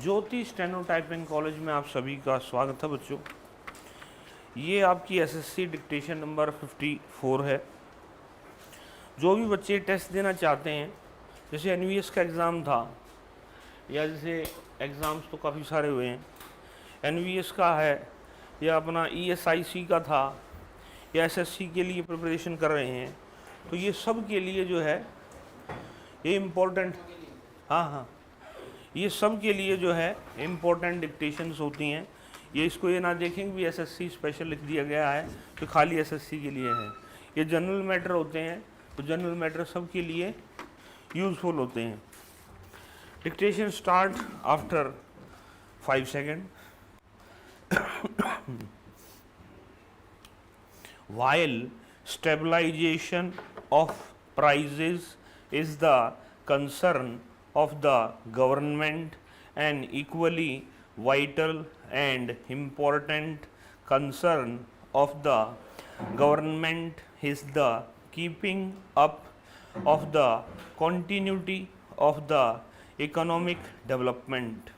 ज्योति steno typing college में आप सभी का स्वागत है बच्चों। ये आपकी एसएससी डिक्टेशन नंबर 54 है। जो भी बच्चे टेस्ट देना चाहते हैं, जैसे एनवीएस का एग्ज़ाम था या जैसे एग्ज़ाम्स तो काफ़ी सारे हुए हैं, एनवीएस का है या अपना ईएसआईसी का था या एसएससी के लिए प्रिपरेशन कर रहे हैं, तो ये सब के लिए जो है ये इम्पोर्टेंट, हाँ, ये सब के लिए जो है इम्पोर्टेंट डिक्टेशंस होती हैं। ये इसको ये ना देखें कि एसएससी स्पेशल लिख दिया गया है तो खाली एसएससी के लिए है। ये जनरल मैटर होते हैं, तो जनरल मैटर सब के लिए यूज़फुल होते हैं। Dictation start after 5 second. While stabilization of prices is the concern of the government, an equally vital and important concern of the government is the keeping up of the continuity of the economic development.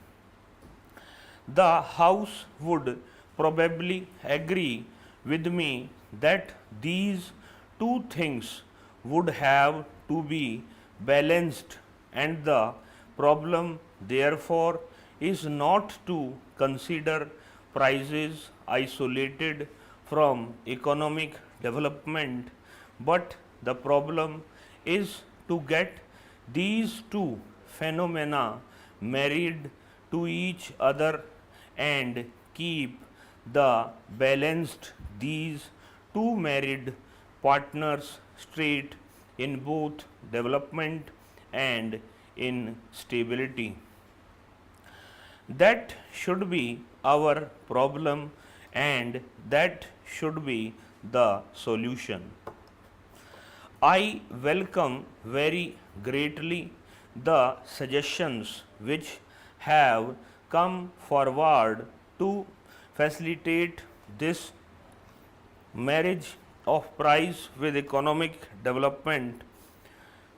The House would probably agree with me that these two things would have to be balanced, and the problem therefore is not to consider prices isolated from economic development, but the problem is to get these two phenomena married to each other and keep the balanced these two married partners straight in both development and in stability. That should be our problem and that should be the solution. I welcome very greatly the suggestions which have come forward to facilitate this marriage of price with economic development.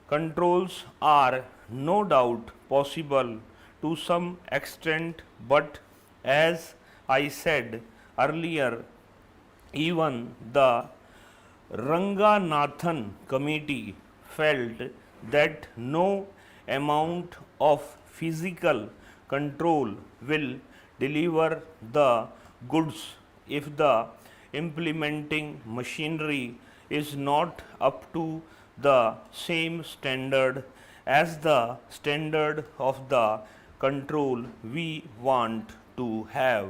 Controls are no doubt possible to some extent, but as I said earlier, even the Ranganathan committee felt that no amount of physical control will deliver the goods if the implementing machinery is not up to the same standard as the standard of the control we want to have.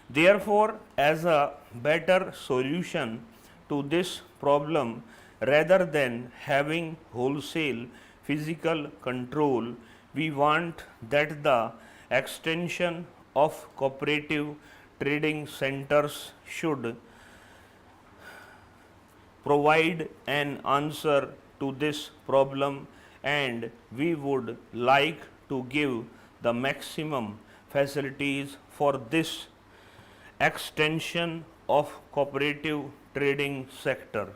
Therefore, as a better solution to this problem, rather than having wholesale physical control, we want that the extension of cooperative trading centers should provide an answer to this problem, and we would like to give the maximum facilities for this extension of cooperative trading sector.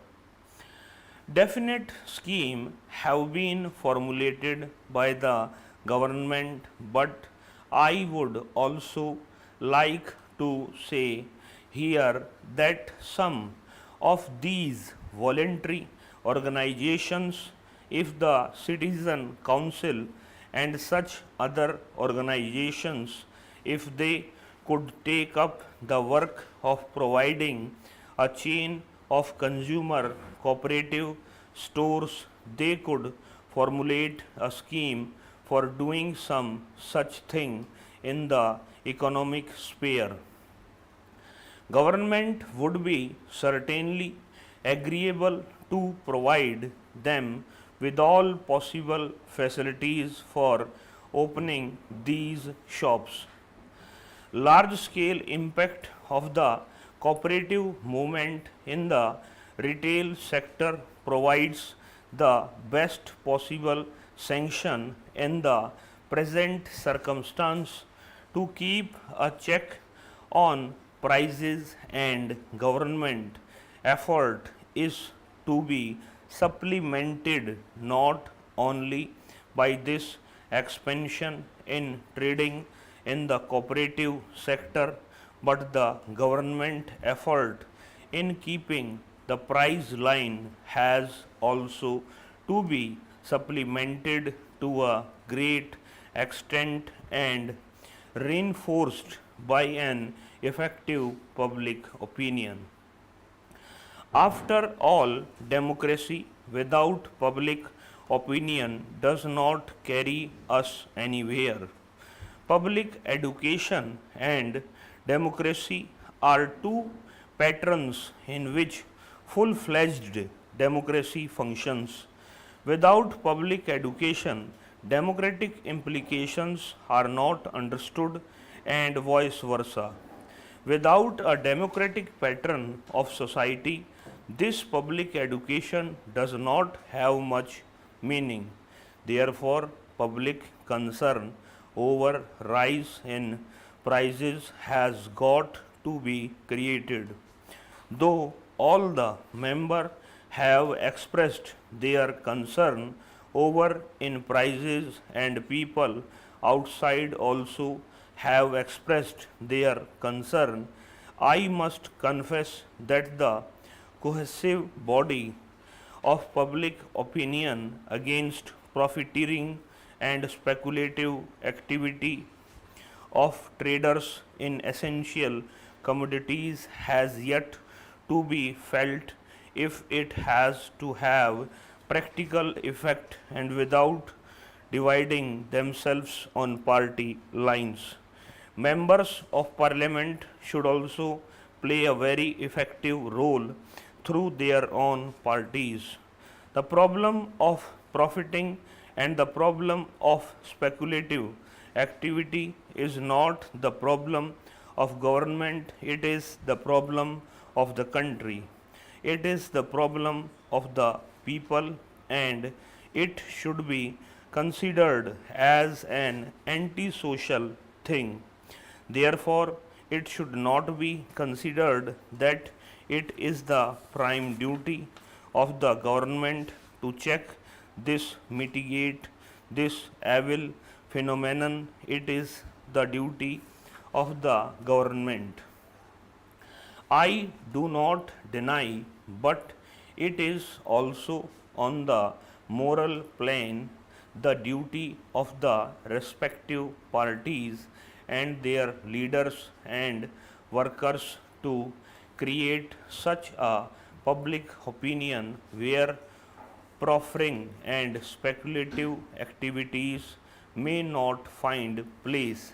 Definite scheme have been formulated by the government, but I would also like to say here that some of these voluntary organizations, if the citizen council and such other organizations, if they could take up the work of providing a chain of consumer cooperative stores, they could formulate a scheme for doing some such thing in the economic sphere. Government would be certainly agreeable to provide them with all possible facilities for opening these shops. Large scale impact of the cooperative movement in the retail sector provides the best possible sanction in the present circumstance to keep a check on prices, and government effort is to be supplemented not only by this expansion in trading in the cooperative sector, but the government effort in keeping the price line has also to be supplemented to a great extent and reinforced by an effective public opinion. After all, democracy without public opinion does not carry us anywhere. Public education and democracy are two patterns in which full fledged democracy functions. Without public education, democratic implications are not understood and vice versa. Without a democratic pattern of society, this public education does not have much meaning. Therefore, public concern over rise in prices has got to be created. Though all the members have expressed their concern over in prices and people outside also have expressed their concern, I must confess that the cohesive body of public opinion against profiteering and speculative activity of traders in essential commodities has yet to be felt if it has to have practical effect and without dividing themselves on party lines. Members of parliament should also play a very effective role through their own parties. The problem of profiting and the problem of speculative activity is not the problem of government, it is the problem of the country. It is the problem of the people and it should be considered as an antisocial thing. Therefore, it should not be considered that it is the prime duty of the government to check this, mitigate this evil phenomenon. It is the duty of the government. I do not deny, but it is also on the moral plane the duty of the respective parties and their leaders and workers to create such a public opinion where proffering and speculative activities may not find place.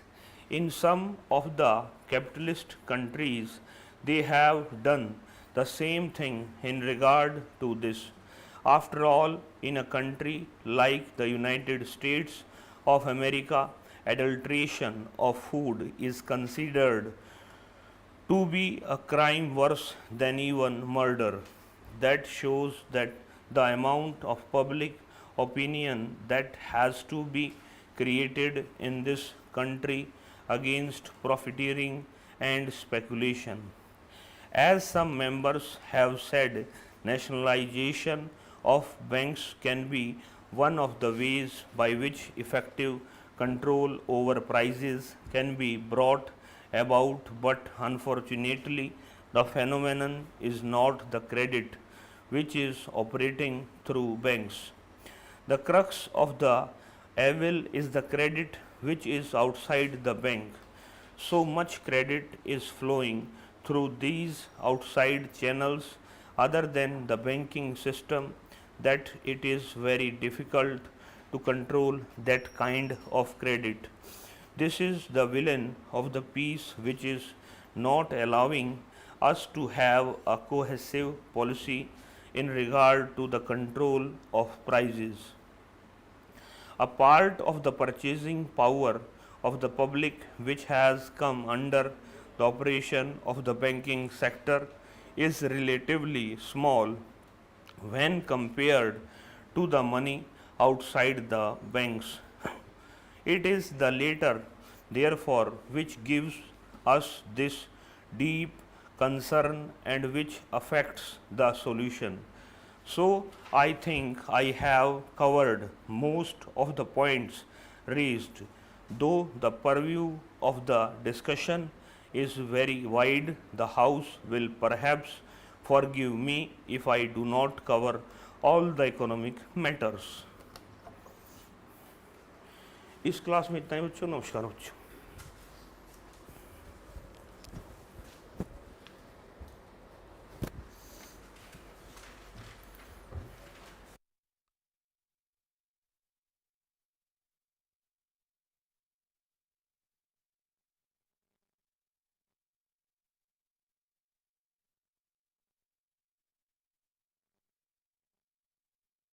In some of the capitalist countries, they have done the same thing in regard to this. After all, in a country like the United States of America, adulteration of food is considered to be a crime worse than even murder. That shows that the amount of public opinion that has to be created in this country against profiteering and speculation. As some members have said, nationalization of banks can be one of the ways by which effective control over prices can be brought about, but unfortunately, the phenomenon is not the credit which is operating through banks. The crux of the evil is the credit which is outside the bank. So much credit is flowing through these outside channels other than the banking system that it is very difficult to control that kind of credit. This is the villain of the piece which is not allowing us to have a cohesive policy in regard to the control of prices. A part of the purchasing power of the public which has come under the operation of the banking sector is relatively small when compared to the money outside the banks. It is the latter, therefore, which gives us this deep concern and which affects the solution. So, I think I have covered most of the points raised. Though the purview of the discussion is very wide, the House will perhaps forgive me if I do not cover all the economic matters. इस class में इतना ही बच्चों, नमस्कार बच्चों।